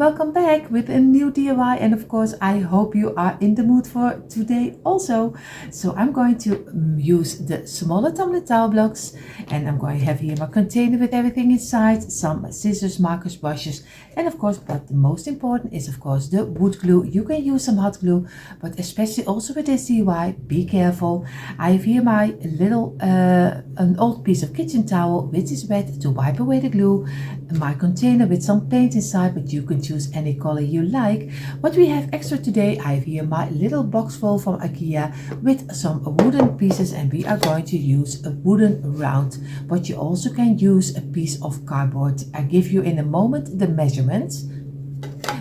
welcome back with a new DIY, and of course I hope you are in the mood for today also. So I'm going to use the smaller tumbling tile blocks, and I'm going to have here my container with everything inside, some scissors, markers, brushes, and of course, but the most important is of course the wood glue. You can use some hot glue, but especially also with this DIY, be careful. I have here my little an old piece of kitchen towel which is wet to wipe away the glue, my container with some paint inside, but you can choose any color you like. What we have extra today, I have here my little box full from IKEA with some wooden pieces, and we are going to use a wooden round, but you also can use a piece of cardboard. I give you in a moment the measurements.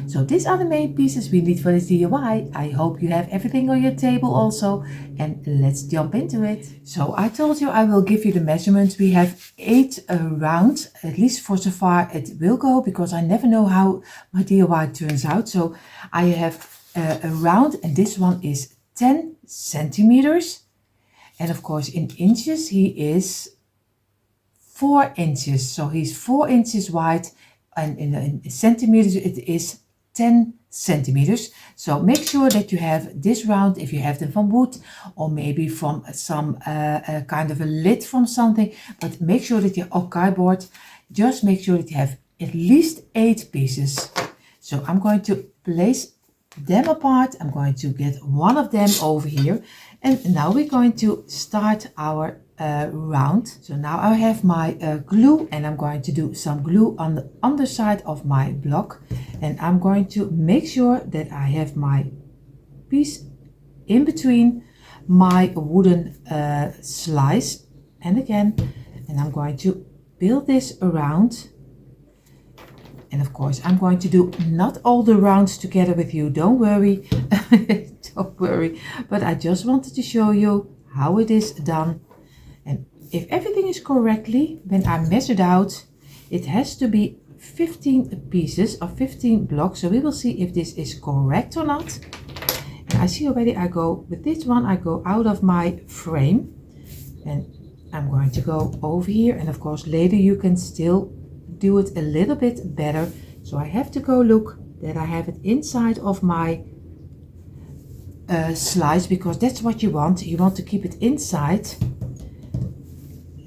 So these are the main pieces we need for this DIY. I hope you have everything on your table also, and let's jump into it. So I told you I will give you the measurements. We have 8 rounds, at least for so far it will go, because I never know how my DIY turns out. So I have a round, and this one is 10 centimeters. And of course in inches he is 4 inches. So he's 4 inches wide, and in centimeters it is 10 centimeters. So make sure that you have this round, if you have them from wood or maybe from some kind of a lid from something, but make sure that you have cardboard. Just make sure that you have at least 8 pieces. So I'm going to place them apart. I'm going to get one of them over here, and now we're going to start our round. So now I have my glue, and I'm going to do some glue on the underside of my block, and I'm going to make sure that I have my piece in between my wooden slice, and again, and I'm going to build this around. And of course I'm going to do not all the rounds together with you, don't worry. Don't worry, but I just wanted to show you how it is done. And if everything is correctly, when I measured out, it has to be 15 pieces or 15 blocks. So we will see if this is correct or not. And I see already I go with this one, I go out of my frame, and I'm going to go over here, and of course later you can still do it a little bit better. So I have to go look that I have it inside of my slice, because that's what you want. You want to keep it inside.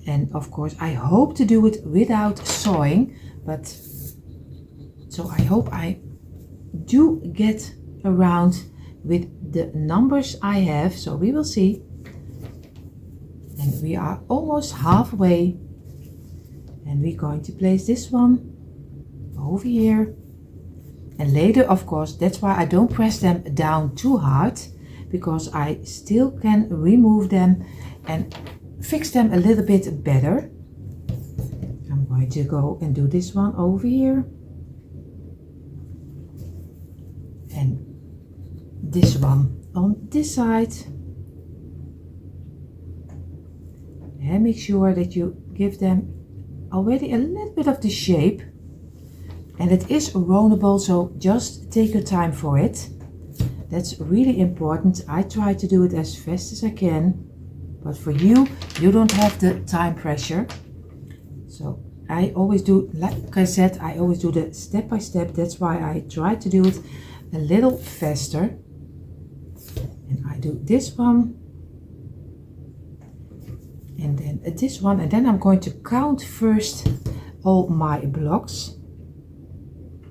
And of course I hope to do it without sawing, but so I hope I do get around with the numbers I have. So we will see. And we are almost halfway, and we're going to place this one over here. And later, of course, that's why I don't press them down too hard, because I still can remove them and fix them a little bit better. I'm going to go and do this one over here, and this one on this side, and make sure that you give them already a little bit of the shape, and it is rollable, so just take your time for it. That's really important. I try to do it as fast as I can, but for you, you don't have the time pressure. So I always do, like I said, I always do the step by step. That's why I try to do it a little faster. And I do this one, and then this one, and then I'm going to count first all my blocks.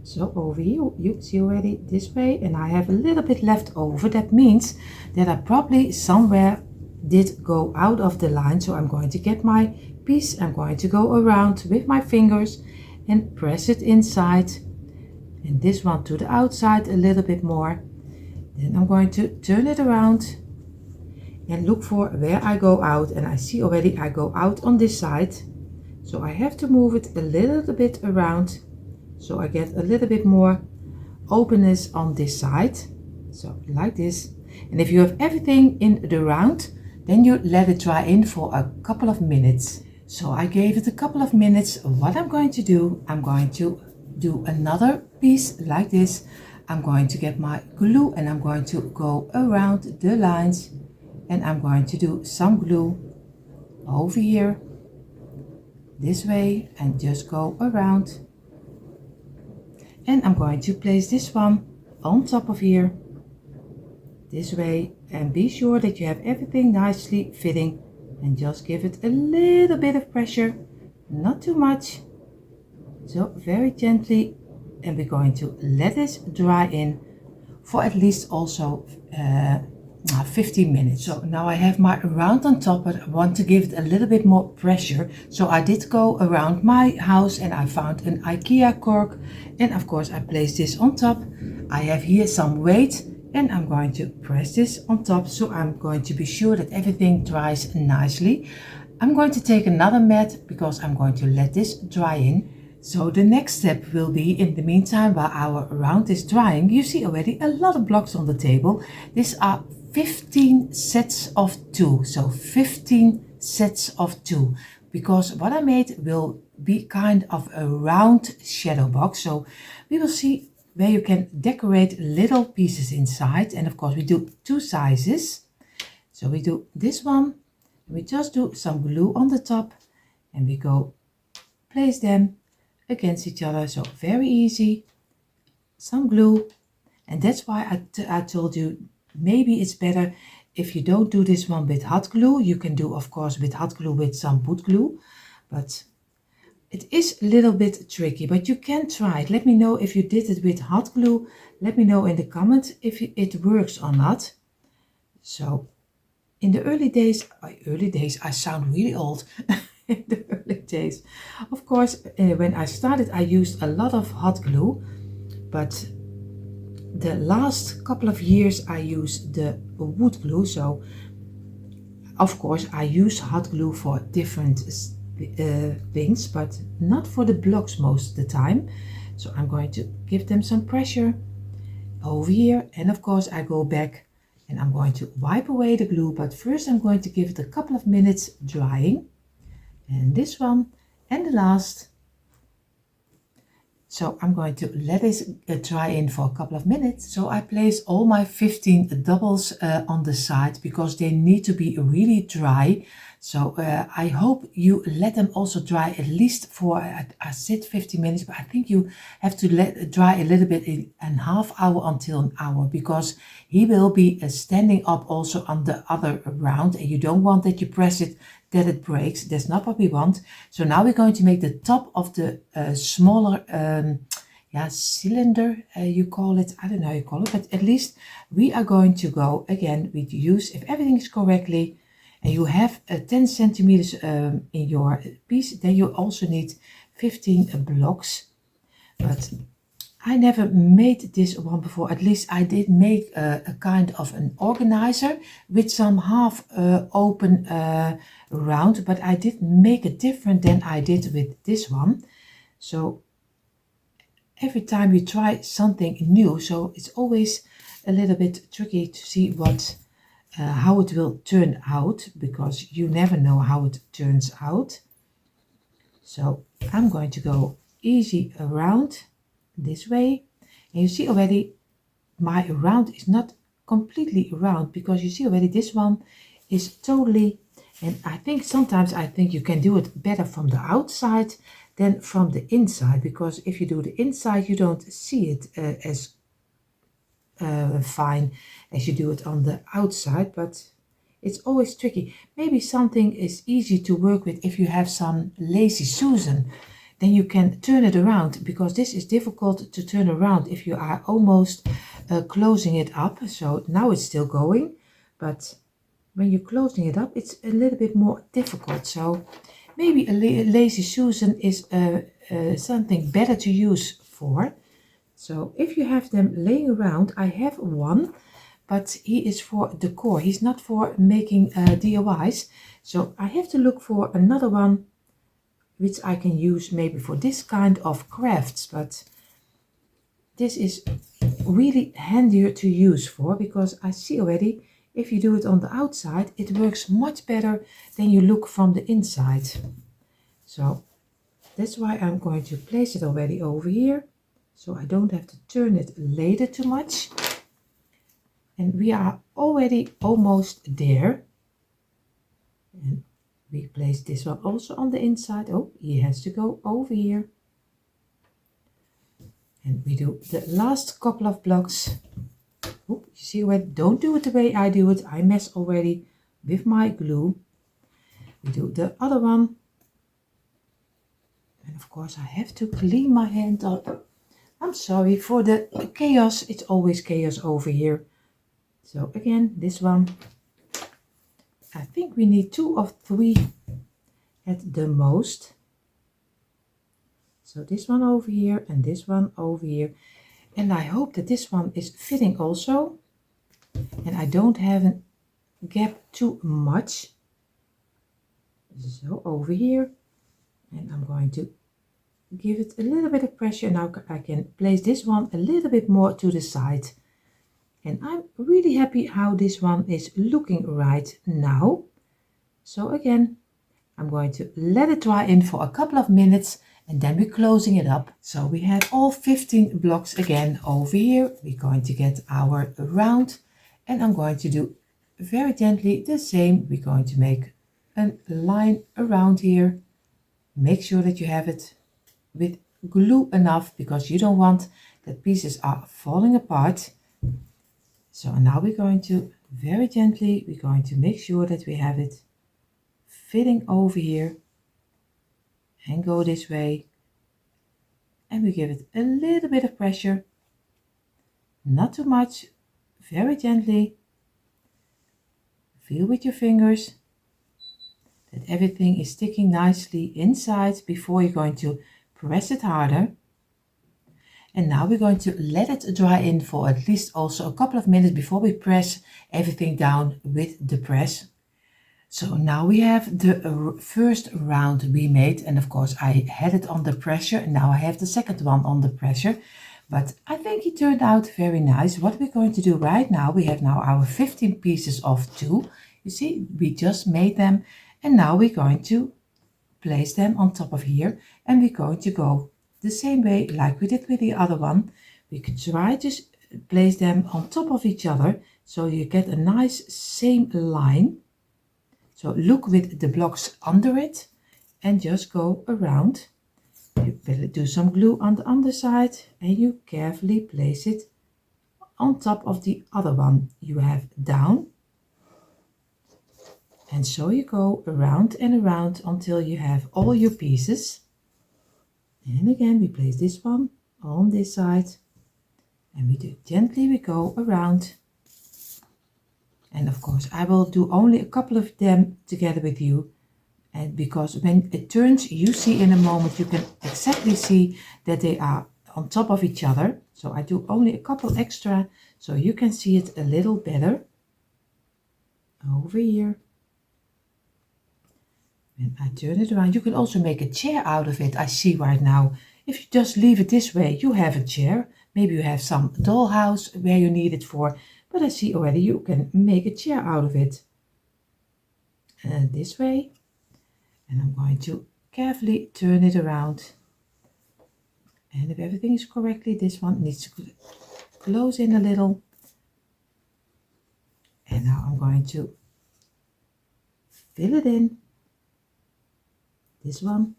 So over here you see already this way, and I have a little bit left over. That means that I probably somewhere did go out of the line. So I'm going to get my piece, I'm going to go around with my fingers and press it inside, and this one to the outside a little bit more. Then I'm going to turn it around and look for where I go out, and I see already I go out on this side. So I have to move it a little bit around, so I get a little bit more openness on this side. So like this. And if you have everything in the round, then you let it dry in for a couple of minutes. So I gave it a couple of minutes. What I'm going to do, I'm going to do another piece like this. I'm going to get my glue, and I'm going to go around the lines, and I'm going to do some glue over here this way and just go around. And I'm going to place this one on top of here, this way, and be sure that you have everything nicely fitting, and just give it a little bit of pressure, not too much, so very gently. And we're going to let this dry in for at least also 15 minutes. So now I have my round on top, but I want to give it a little bit more pressure. So I did go around my house and I found an IKEA cork, and of course I placed this on top. I have here some weight and I'm going to press this on top, so I'm going to be sure that everything dries nicely. I'm going to take another mat because I'm going to let this dry in. So the next step will be, in the meantime, while our round is drying, you see already a lot of blocks on the table. These are 15 sets of 2, so 15 sets of 2, because what I made will be kind of a round shadow box. So we will see where you can decorate little pieces inside, and of course we do 2 sizes. So we do this one, we just do some glue on the top, and we go place them against each other, so very easy, some glue. And that's why I told you maybe it's better if you don't do this one with hot glue. You can do, of course, with hot glue with some wood glue, but it is a little bit tricky, but you can try it. Let me know if you did it with hot glue. Let me know in the comments if it works or not. So in the early days, I sound really old. In the early days, of course, when I started, I used a lot of hot glue, but the last couple of years I used the wood glue. So of course I use hot glue for different things, but not for the blocks most of the time. So I'm going to give them some pressure over here, and of course I go back and I'm going to wipe away the glue, but first I'm going to give it a couple of minutes drying. And this one and the last. So I'm going to let this dry in for a couple of minutes. So I place all my 15 doubles on the side because they need to be really dry. So I hope you let them also dry at least for, I said 15 minutes, but I think you have to let it dry a little bit in a half hour until an hour, because he will be standing up also on the other round, and you don't want that you press it that it breaks. That's not what we want. So now we're going to make the top of the smaller cylinder, you call it. I don't know how you call it, but at least we are going to go again. We use, if everything is correctly, and you have 10 centimeters in your piece, then you also need 15 blocks. But I never made this one before. At least I did make a kind of an organizer with some half open round, but I did make it different than I did with this one. So every time you try something new, so it's always a little bit tricky to see what how it will turn out, because you never know how it turns out. So I'm going to go easy around this way, and you see already my round is not completely round, because you see already this one is totally, and I think sometimes you can do it better from the outside than from the inside, because if you do the inside you don't see it as fine as you do it on the outside. But it's always tricky. Maybe something is easy to work with if you have some lazy Susan, then you can turn it around, because this is difficult to turn around if you are almost closing it up. So now it's still going, but when you're closing it up, it's a little bit more difficult. So maybe a lazy Susan is something better to use for. So if you have them laying around, I have one, but he is for decor. He's not for making DIYs. So I have to look for another one which I can use maybe for this kind of crafts. But this is really handier to use for, because I see already if you do it on the outside, it works much better than you look from the inside. So that's why I'm going to place it already over here, so I don't have to turn it later too much. And we are already almost there. And we place this one also on the inside. Oh, he has to go over here. And we do the last couple of blocks. Oop, you see where, don't do it the way I do it. I mess already with my glue. We do the other one. And of course I have to clean my hand up. I'm sorry for the chaos. It's always chaos over here. So again, this one. I think we need 2 or 3 at the most. So this one over here and this one over here. And I hope that this one is fitting also. And I don't have a gap too much. So over here. And I'm going to give it a little bit of pressure. Now I can place this one a little bit more to the side. And I'm really happy how this one is looking right now. So again, I'm going to let it dry in for a couple of minutes and then we're closing it up. So we have all 15 blocks again over here. We're going to get our round and I'm going to do very gently the same. We're going to make a line around here. Make sure that you have it with glue enough because you don't want that pieces are falling apart. So now we're going to very gently, we're going to make sure that we have it fitting over here and go this way. And we give it a little bit of pressure, not too much, very gently. Feel with your fingers that everything is sticking nicely inside before you're going to press it harder. And now we're going to let it dry in for at least also a couple of minutes before we press everything down with the press. So now we have the first round we made, and of course I had it under pressure and now I have the second one under pressure. But I think it turned out very nice. What we're going to do right now, we have now our 15 pieces of 2. You see, we just made them and now we're going to place them on top of here and we're going to go the same way like we did with the other one. We could try to place them on top of each other so you get a nice same line. So look with the blocks under it and just go around. You will do some glue on the underside and you carefully place it on top of the other one you have down. And so you go around and around until you have all your pieces. And again, we place this one on this side and we do gently, we go around. And of course, I will do only a couple of them together with you. And because when it turns, you see in a moment, you can exactly see that they are on top of each other. So I do only a couple extra so you can see it a little better. Over here. And I turn it around. You can also make a chair out of it, I see right now. If you just leave it this way, you have a chair. Maybe you have some dollhouse where you need it for. But I see already you can make a chair out of it. This way. And I'm going to carefully turn it around. And if everything is correctly, this one needs to close in a little. And now I'm going to fill it in. This one.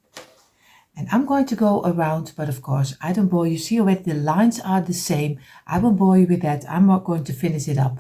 And I'm going to go around, but of course I don't bore you. See already the lines are the same. I won't bore you with that. I'm not going to finish it up.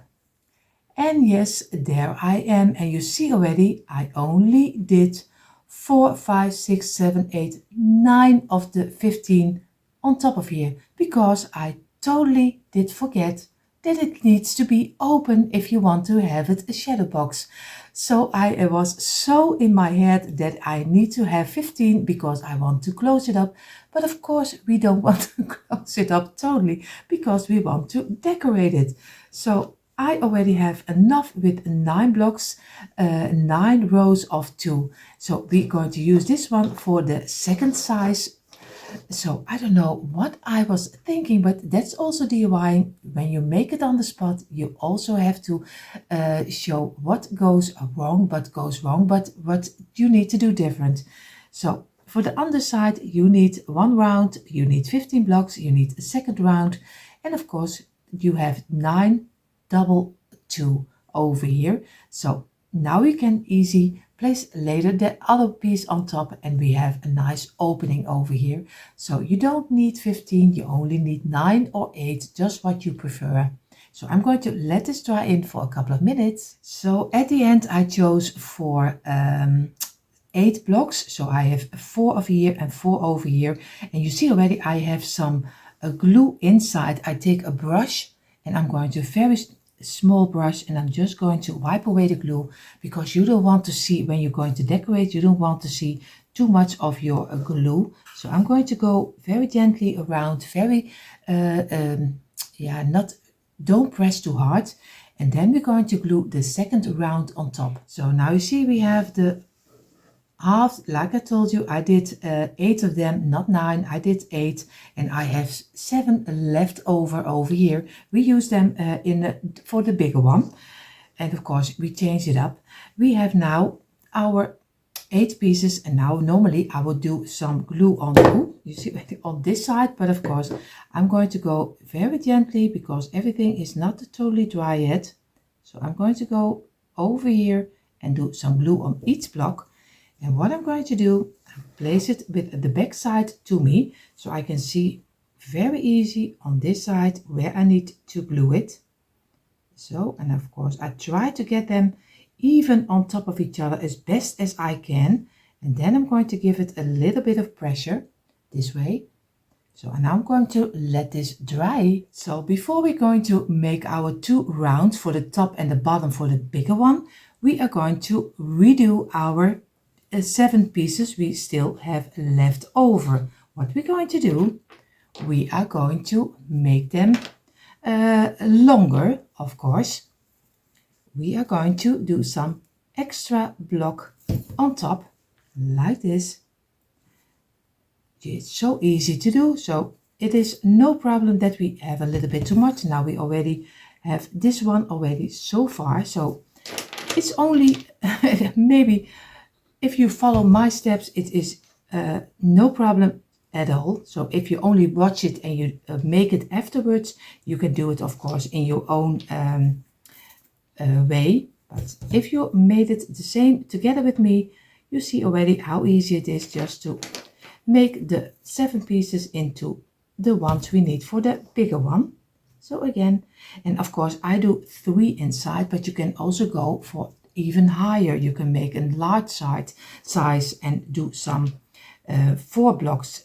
And yes, there I am. And you see already I only did 4, 5, 6, 7, 8, 9 of the 15 on top of here. Because I totally did forget that it needs to be open if you want to have it a shadow box. So I was so in my head that I need to have 15 because I want to close it up. But of course we don't want to close it up totally because we want to decorate it. So I already have enough with 9 blocks, 9 rows of 2. So we're going to use this one for the second size. So I don't know what I was thinking, but that's also DIY. When you make it on the spot, you also have to show what goes wrong, but what you need to do different. So for the underside, you need 1 round, you need 15 blocks, you need a second round. And of course, you have 9 double 2 over here. So now you can easy place later the other piece on top, and we have a nice opening over here. So you don't need 15, you only need 9 or 8, just what you prefer. So I'm going to let this dry in for a couple of minutes. So at the end I chose for 8 blocks. So I have 4 over here and 4 over here. And you see already I have some glue inside. I take a brush and I'm going to very small brush, and I'm just going to wipe away the glue, because you don't want to see when you're going to decorate, you don't want to see too much of your glue. So I'm going to go very gently around, very don't press too hard, and then we're going to glue the second round on top. So now you see we have the half, like I told you, I did 8 of them, not 9, I did 8, and I have 7 left over here. We use them for the bigger one, and of course we change it up. We have now our 8 pieces, and now normally I would do some glue on glue, you see, on this side, but of course I'm going to go very gently because everything is not totally dry yet. So I'm going to go over here and do some glue on each block. And what I'm going to do, place it with the back side to me, so I can see very easy on this side where I need to glue it. So, and of course I try to get them even on top of each other as best as I can. And then I'm going to give it a little bit of pressure this way. So, and I'm going to let this dry. So before we're going to make our 2 rounds for the top and the bottom for the bigger one, we are going to redo our 7 pieces we still have left over. What we're going to do, we are going to make them longer, of course. We are going to do some extra block on top, like this. It's so easy to do, so it is no problem that we have a little bit too much. Now we already have this one already so far, so it's only maybe if you follow my steps, it is no problem at all. So if you only watch it and you make it afterwards, you can do it, of course, in your own way. But if you made it the same together with me, you see already how easy it is just to make the 7 pieces into the ones we need for the bigger one. So again, and of course I do 3 inside, but you can also go for even higher. You can make a large size and do some 4 blocks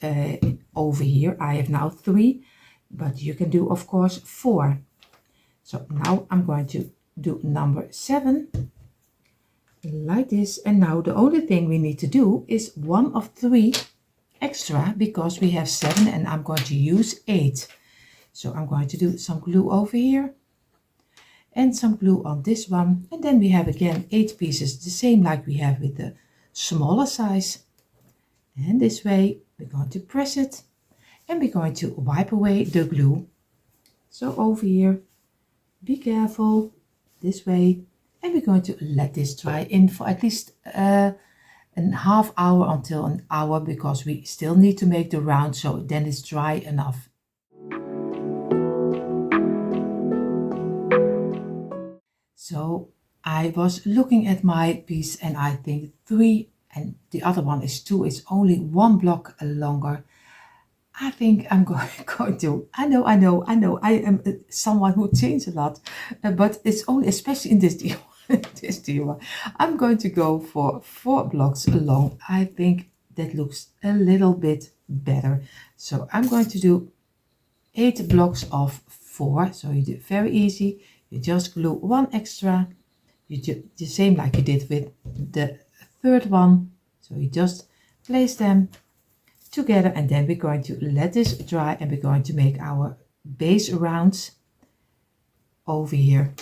over here. I have now 3, but you can do of course 4. So now I'm going to do number 7 like this, and now the only thing we need to do is 1 of 3 extra, because we have 7 and I'm going to use 8. So I'm going to do some glue over here and some glue on this one, and then we have again 8 pieces, the same like we have with the smaller size. And this way we're going to press it and we're going to wipe away the glue. So over here, be careful, this way, and we're going to let this dry in for at least a half hour until an hour, because we still need to make the round, so then it's dry enough. So I was looking at my piece and I think 3 and the other one is 2, it's only 1 block longer. I think I'm going to, I know, I am someone who changes a lot, but it's only, especially in this deal, I'm going to go for 4 blocks long. I think that looks a little bit better. So I'm going to do 8 blocks of 4. So you do it very easy. You just glue 1 extra. You do the same like you did with the third one. So you just place them together, and then we're going to let this dry, and we're going to make our base rounds over here.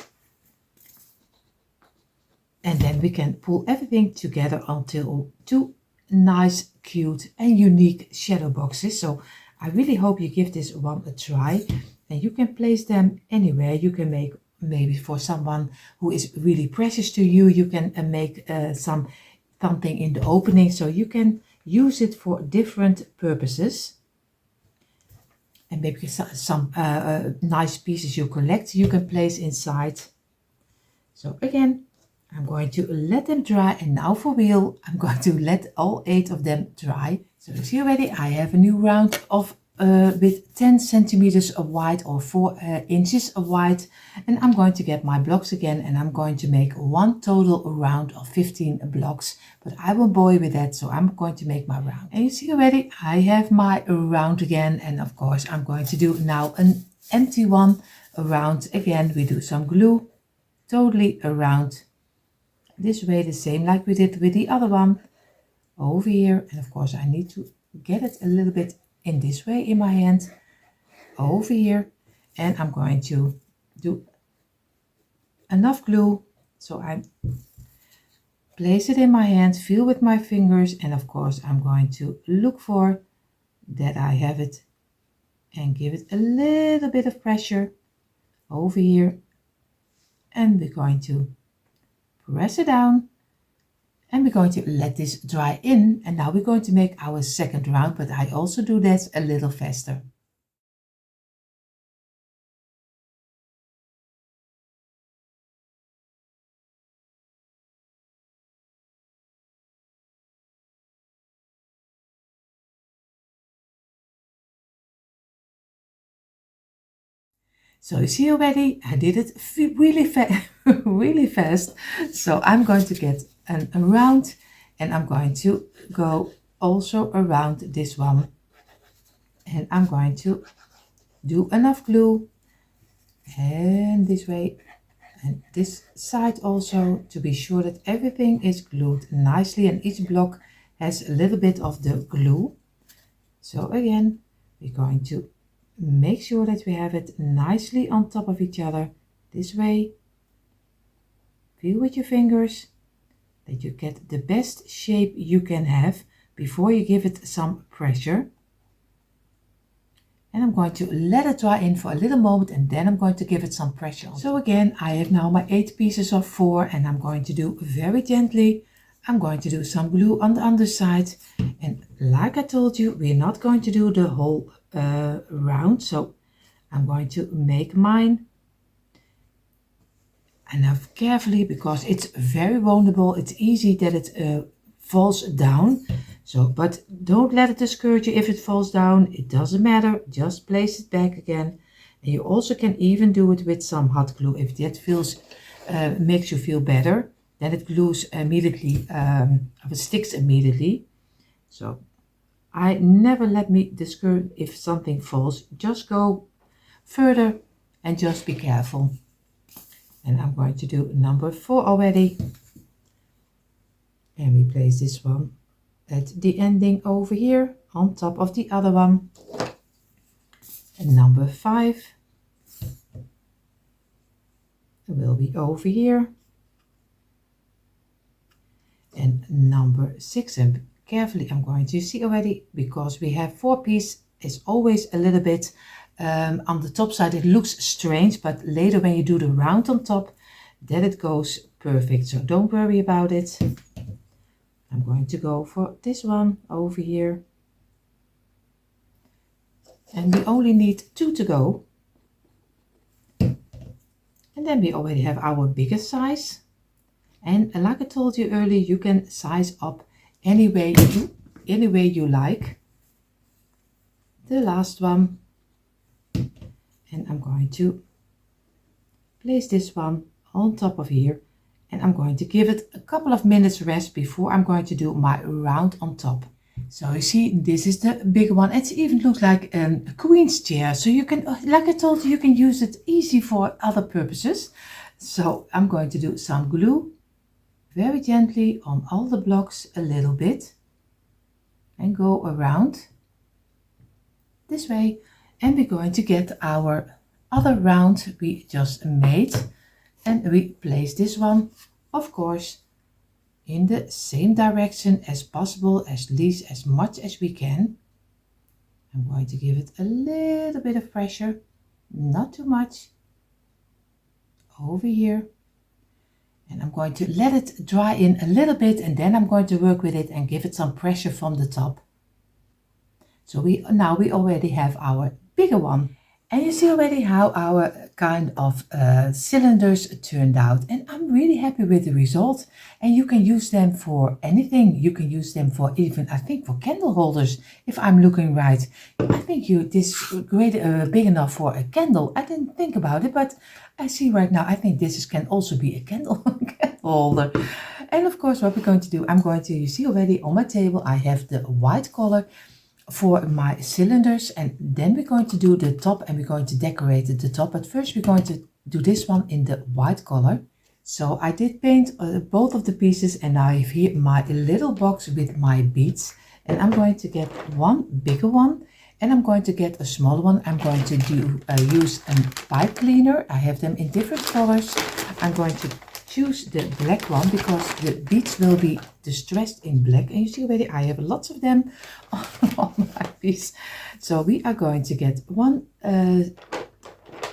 And then we can pull everything together until 2 nice, cute and unique shadow boxes. So I really hope you give this one a try, and you can place them anywhere. You can make, maybe for someone who is really precious to you, you can make something in the opening, so you can use it for different purposes. And maybe some nice pieces you collect, you can place inside. So again, I'm going to let them dry, and now for real, I'm going to let all 8 of them dry. So you see already, I have a new round of with 10 centimeters of wide or 4 inches of wide, and I'm going to get my blocks again, and I'm going to make one total round of 15 blocks, but I will bore with that, so I'm going to make my round. And you see already, I have my round again, and of course I'm going to do now an empty one around again. We do some glue totally around this way, the same like we did with the other one over here. And of course I need to get it a little bit in this way in my hand over here, and I'm going to do enough glue so I place it in my hand, feel with my fingers, and of course I'm going to look for that I have it and give it a little bit of pressure over here, and we're going to press it down, and we're going to let this dry in. And now we're going to make our second round, but I also do that a little faster. So you see already, I did it really really fast. So I'm going to get a round, and I'm going to go also around this one, and I'm going to do enough glue, and this way, and this side also, to be sure that everything is glued nicely and each block has a little bit of the glue. So again, we're going to make sure that we have it nicely on top of each other this way. Feel with your fingers that you get the best shape you can have before you give it some pressure. And I'm going to let it dry in for a little moment, and then I'm going to give it some pressure. So again, I have now my 8 pieces of 4, and I'm going to do very gently. I'm going to do some glue on the underside, and like I told you, we're not going to do the whole round, so I'm going to make mine enough carefully because it's very vulnerable. It's easy that it falls down. So, but don't let it discourage you if it falls down. It doesn't matter. Just place it back again. And you also can even do it with some hot glue if that feels makes you feel better. Then it glues immediately, it sticks immediately. So I never let me discourage if something falls. Just go further and just be careful. And I'm going to do number 4 already. And we place this one at the ending over here on top of the other one. And number 5 will be over here. And number 6, and carefully I'm going to see already, because we have 4 pieces, it's always a little bit on the top side it looks strange, but later when you do the round on top, then it goes perfect. So don't worry about it. I'm going to go for this one over here, and we only need 2 to go, and then we already have our biggest size. And like I told you earlier, you can size up any way you like. The last one, and I'm going to place this one on top of here, and I'm going to give it a couple of minutes rest before I'm going to do my round on top. So you see, this is the big one. It even looks like a queen's chair, so you can, like I told you, you can use it easy for other purposes. So I'm going to do some glue very gently on all the blocks a little bit, and go around this way, and we're going to get our other round we just made, and we place this one, of course, in the same direction as possible, at least as much as we can. I'm going to give it a little bit of pressure, not too much, over here. And I'm going to let it dry in a little bit, and then I'm going to work with it and give it some pressure from the top. So we already have our bigger one. And you see already how our kind of cylinders turned out, and I'm really happy with the result. And you can use them for anything. You can use them for even, I think, for candle holders, if I'm looking right. I think this great big enough for a candle. I didn't think about it, but I see right now, I think this can also be a candle holder. And of course, what we're going to do, you see already on my table, I have the white color for my cylinders, and then we're going to do the top, and we're going to decorate the top. But first we're going to do this one in the white color. So I did paint both of the pieces, and I have here my little box with my beads, and I'm going to get one bigger one, and I'm going to get a smaller one. I'm going to use a pipe cleaner. I have them in different colors. I'm going to choose the black one because the beads will be distressed in black, and you see already I have lots of them on my piece. So we are going to get one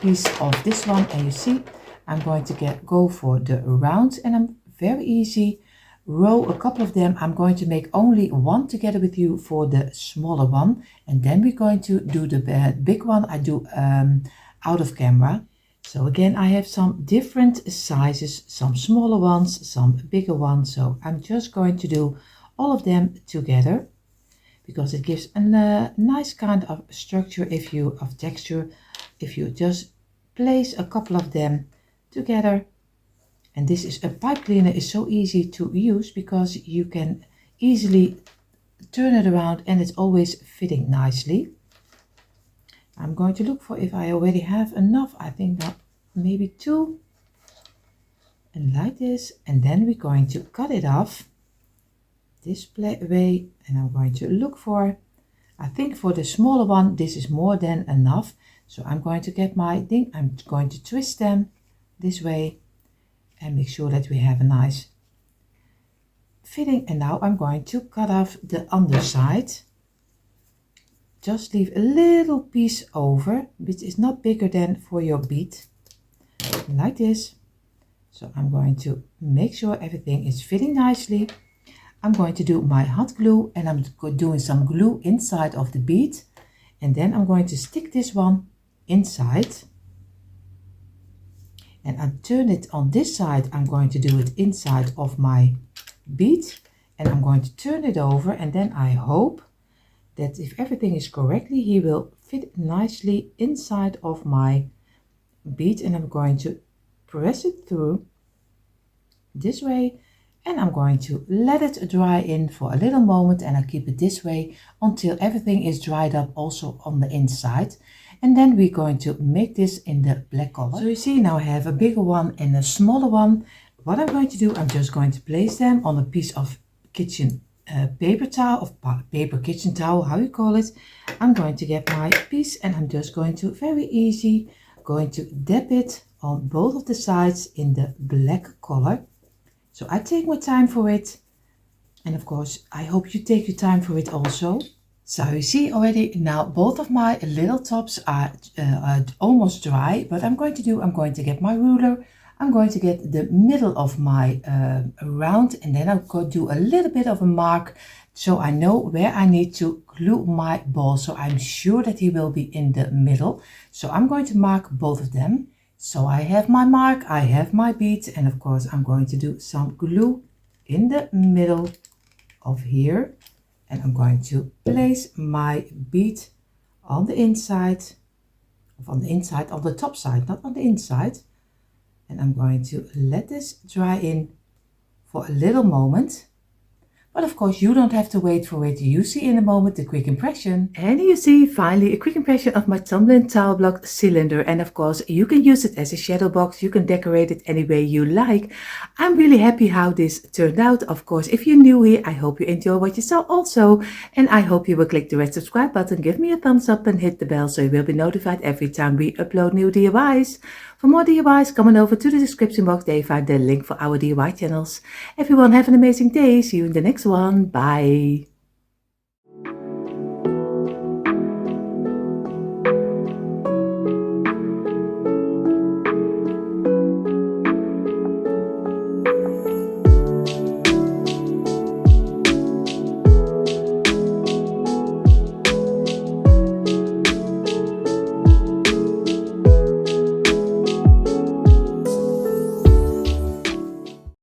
piece of this one, and you see I'm going to go for the round, and I'm very easy row a couple of them. I'm going to make only one together with you for the smaller one, and then we're going to do the big one. I do out of camera. So again, I have some different sizes, some smaller ones, some bigger ones. So I'm just going to do all of them together because it gives a nice kind of structure of texture if you just place a couple of them together. And this is a pipe cleaner is so easy to use because you can easily turn it around and it's always fitting nicely. I'm going to look for if I already have enough. I think that maybe 2, and like this, and then we're going to cut it off this way, and I'm going to look for, I think for the smaller one this is more than enough. So I'm going to get my thing, I'm going to twist them this way and make sure that we have a nice fitting. And now I'm going to cut off the underside. Just leave a little piece over, which is not bigger than for your bead, like this. So I'm going to make sure everything is fitting nicely. I'm going to do my hot glue, and I'm doing some glue inside of the bead, and then I'm going to stick this one inside, and I turn it on this side. I'm going to do it inside of my bead, and I'm going to turn it over, and then I hope that if everything is correctly, he will fit nicely inside of my bead. And I'm going to press it through this way, and I'm going to let it dry in for a little moment, and I'll keep it this way until everything is dried up also on the inside. And then we're going to make this in the black color. So you see now I have a bigger one and a smaller one. What I'm going to do, I'm just going to place them on a piece of kitchen paper towel, or paper kitchen towel, how you call it. I'm going to get my piece, and I'm just going to very easy going to dip it on both of the sides in the black color. So I take my time for it, and of course I hope you take your time for it also. So you see already now both of my little tops are almost dry. What I'm going to do, I'm going to get my ruler, I'm going to get the middle of my round, and then I'll go do a little bit of a mark so I know where I need to glue my ball. So I'm sure that he will be in the middle. So I'm going to mark both of them. So I have my mark, I have my bead, and of course I'm going to do some glue in the middle of here. And I'm going to place my bead on the inside, on the top side, not on the inside. And I'm going to let this dry in for a little moment. But of course you don't have to wait for it. You see in a moment the quick impression. And you see finally a quick impression of my tumbling tile block cylinder. And of course you can use it as a shadow box. You can decorate it any way you like. I'm really happy how this turned out. Of course, if you're new here, I hope you enjoy what you saw also. And I hope you will click the red subscribe button, give me a thumbs up and hit the bell so you will be notified every time we upload new DIYs. For more DIYs, come on over to the description box. There you find the link for our DIY channels. Everyone have an amazing day. See you in the next one. Bye.